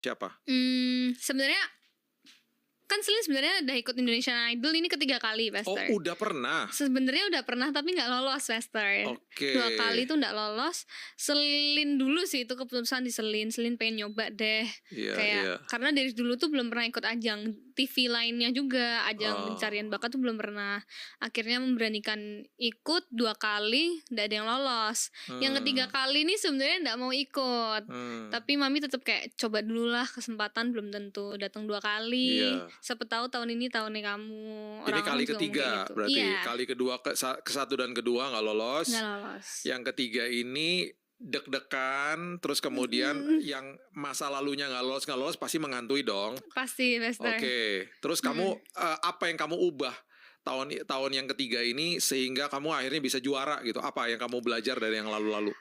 Siapa? Sebenarnya kan Selin sebenarnya udah ikut Indonesian Idol ini ketiga kali, Pastor. Oh, udah pernah. Sebenarnya udah pernah tapi nggak lolos, Pastor. Oke. 2 kali tuh nggak lolos. Selin dulu sih itu keputusan di Selin. Selin pengen nyoba deh. Iya. Karena dari dulu tuh belum pernah ikut ajang TV lainnya juga, ajang pencarian bakat tuh belum pernah. Akhirnya memberanikan ikut 2 kali, nggak ada yang lolos. Yang ketiga kali nih sebenarnya nggak mau ikut. Tapi mami tetap kayak coba dulu lah, kesempatan belum tentu. Datang 2 kali. Iya. Siapa tahu tahun ini tahunnya kamu. Ini kali ketiga gitu. berarti. Iya. Kali kedua ke satu dan kedua nggak lolos. Nggak lolos. Yang ketiga ini deg-degan, terus kemudian yang masa lalunya nggak lolos pasti menghantui dong. Pasti, Pastor. Oke. Terus kamu apa yang kamu ubah tahun yang ketiga ini sehingga kamu akhirnya bisa juara gitu? Apa yang kamu belajar dari yang lalu-lalu?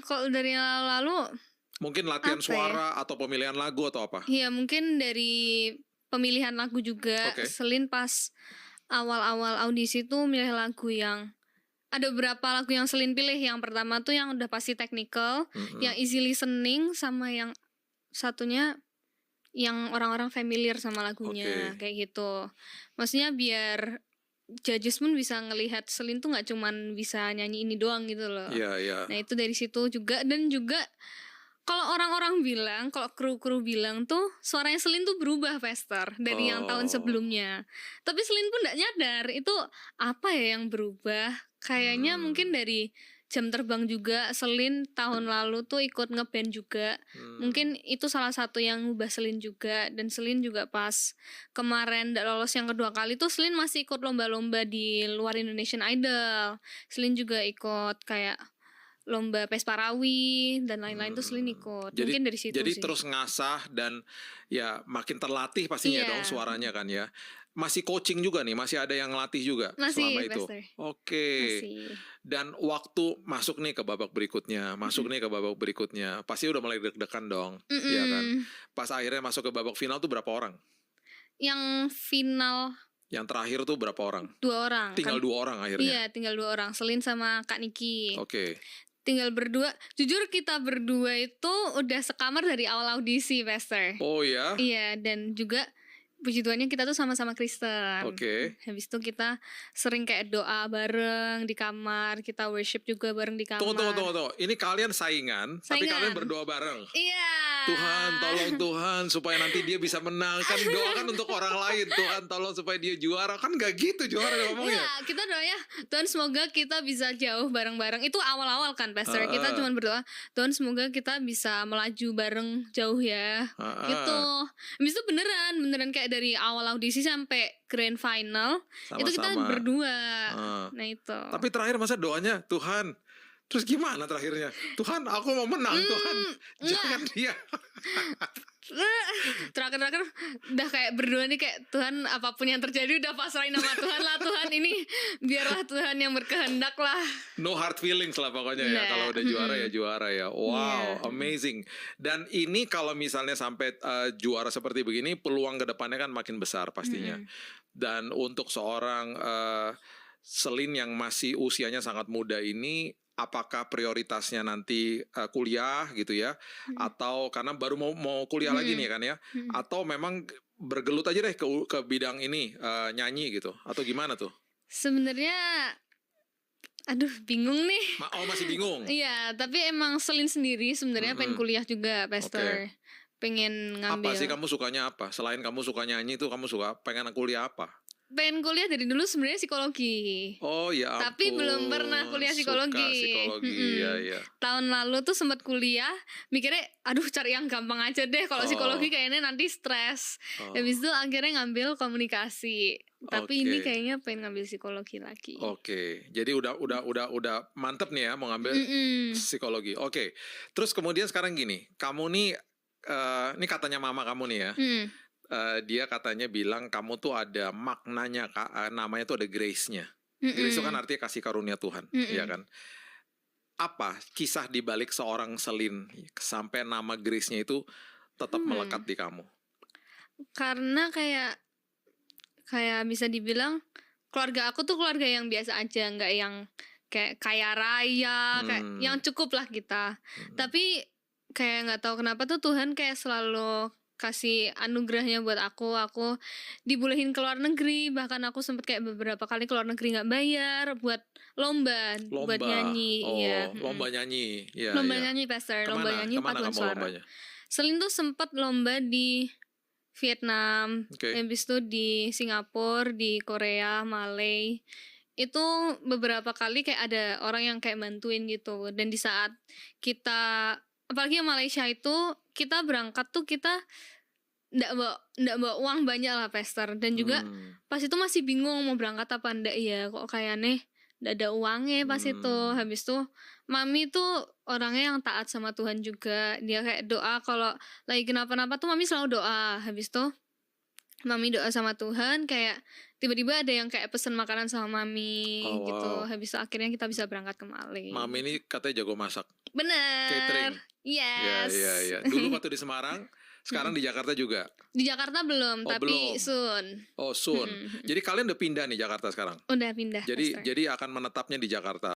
Kalau dari yang lalu Mungkin latihan suara atau pemilihan lagu atau apa? Iya, mungkin dari pemilihan lagu juga. Oke. Selin pas awal-awal audisi tuh milih lagu yang ada beberapa lagu yang Selin pilih. Yang pertama tuh yang udah pasti technical, yang easy listening, sama yang satunya yang orang-orang familiar sama lagunya. Kayak gitu. Maksudnya biar judges pun bisa ngelihat Selin tuh nggak cuman bisa nyanyi ini doang gitu loh. Iya. Nah itu dari situ juga. Dan juga kalau orang-orang bilang, kalau kru-kru bilang tuh suaranya Selin tuh berubah, Pastor, dari yang tahun sebelumnya. Tapi Selin pun gak nyadar itu apa ya yang berubah. Kayaknya mungkin dari jam terbang juga. Selin tahun lalu tuh ikut ngeband juga. Mungkin itu salah satu yang ngubah Selin juga. Dan Selin juga pas kemarin gak lolos yang kedua kali tuh Selin masih ikut lomba-lomba di luar Indonesian Idol. Selin juga ikut kayak lomba Pesparawi dan lain-lain tuh Selin ikut. Mungkin dari situ jadi sih. terus ngasah dan ya makin terlatih pastinya dong suaranya kan ya. Masih coaching juga nih, masih ada yang ngelatih juga selama itu. Pastor. Oke. Dan waktu masuk nih ke babak berikutnya, pasti udah mulai deg-degan dong, ya kan? Pas akhirnya masuk ke babak final tuh berapa orang? Yang final yang terakhir tuh berapa orang? 2 orang. Tinggal 2 orang akhirnya. Iya, tinggal 2 orang, Selin sama Kak Niki. Oke. Tinggal berdua. Jujur kita berdua itu udah sekamar dari awal audisi, Pastor. Oh ya? Iya, dan juga puji Tuhannya kita tuh sama-sama Kristen. Oke. Habis itu kita sering kayak doa bareng di kamar, kita worship juga bareng di kamar. Tunggu. Ini kalian saingan, tapi kalian berdoa bareng. Iya. Tuhan, tolong Tuhan supaya nanti dia bisa menang. Kan doakan untuk orang lain. Tuhan, tolong supaya dia juara. Kan gak gitu juara ngomongnya. Iya, kita doanya Tuhan semoga kita bisa jauh bareng-bareng. Itu awal-awal kan, Pastor. Kita cuma berdoa, Tuhan semoga kita bisa melaju bareng jauh ya. Gitu. Habis itu beneran kayak dari awal audisi sampai grand final sama-sama. Itu kita berdua. Nah itu. Tapi terakhir masa doanya Tuhan, terus gimana terakhirnya? Tuhan, aku mau menang. Tuhan, jangan dia. Terakhir udah kayak berdua nih kayak Tuhan apapun yang terjadi udah pasrahin sama Tuhan lah. Tuhan ini biarlah Tuhan yang berkehendak lah. No hard feelings lah pokoknya ya. Kalau udah juara ya juara ya. Wow, amazing. Dan ini kalau misalnya sampai juara seperti begini, peluang kedepannya kan makin besar pastinya. Dan untuk seorang Selin yang masih usianya sangat muda ini, apakah prioritasnya nanti kuliah gitu ya, atau karena baru mau kuliah lagi nih kan ya, atau memang bergelut aja deh ke bidang ini, nyanyi gitu, atau gimana tuh? Sebenarnya aduh bingung nih. Masih bingung? Iya, tapi emang Selin sendiri sebenarnya pengen kuliah juga, Pastor. Pengen ngambil. Apa sih kamu sukanya apa? Selain kamu suka nyanyi tuh kamu pengen kuliah apa? Pengen kuliah dari dulu sebenarnya psikologi. Oh ya ampun. Tapi belum pernah kuliah psikologi. Suka psikologi, ya. Tahun lalu tuh sempat kuliah, mikirnya aduh cari yang gampang aja deh. Kalau psikologi kayaknya nanti stres. Habis itu akhirnya ngambil komunikasi. Tapi ini kayaknya pengen ngambil psikologi lagi. Oke. Jadi udah mantep nih ya mau ngambil psikologi. Oke. Terus kemudian sekarang gini, kamu nih ini katanya mama kamu nih ya. Dia katanya bilang kamu tuh ada maknanya, namanya tuh ada grace-nya. Grace itu kan artinya kasih karunia Tuhan, ya kan? Apa kisah dibalik seorang Selin sampai nama grace-nya itu tetap melekat di kamu? Karena kayak bisa dibilang keluarga aku tuh keluarga yang biasa aja, nggak yang kayak kaya raya, kayak yang cukup lah kita. Tapi kayak nggak tahu kenapa tuh Tuhan kayak selalu kasih anugerahnya buat aku dibolehin ke luar negeri, bahkan aku sempet kayak beberapa kali ke luar negeri nggak bayar buat lomba buat Lomba. nyanyi. Oh, Iya, lomba nyanyi. Iya, lomba iya. nyanyi pastor, lomba Kemana? nyanyi Kemana paduan kamu suara. lombanya? Selin tuh sempet lomba di Vietnam, Oke. habis itu di Singapura, di Korea, Malay. Itu beberapa kali kayak ada orang yang kayak bantuin gitu. Dan di saat kita, apalagi yang Malaysia itu, kita berangkat tuh kita ndak bawa uang banyak lah Pester. Dan juga pas itu masih bingung mau berangkat apa ndak ya, kok kayaknya ndak ada uangnya pas itu. Habis itu mami tuh orangnya yang taat sama Tuhan juga. Dia kayak doa kalau lagi kenapa-napa tuh mami selalu doa. Habis itu mami doa sama Tuhan, kayak tiba-tiba ada yang kayak pesen makanan sama mami Oh, gitu. wow. Habis itu akhirnya kita bisa berangkat ke Malay. Mami ini katanya jago masak. Bener. Catering. Iya, Yes. iya, iya. Dulu waktu di Semarang, sekarang di Jakarta juga. Di Jakarta belum, Oh, tapi belum. soon. Oh, soon. Jadi kalian udah pindah nih Jakarta sekarang. Udah pindah. Jadi Pastor. jadi akan menetapnya di Jakarta.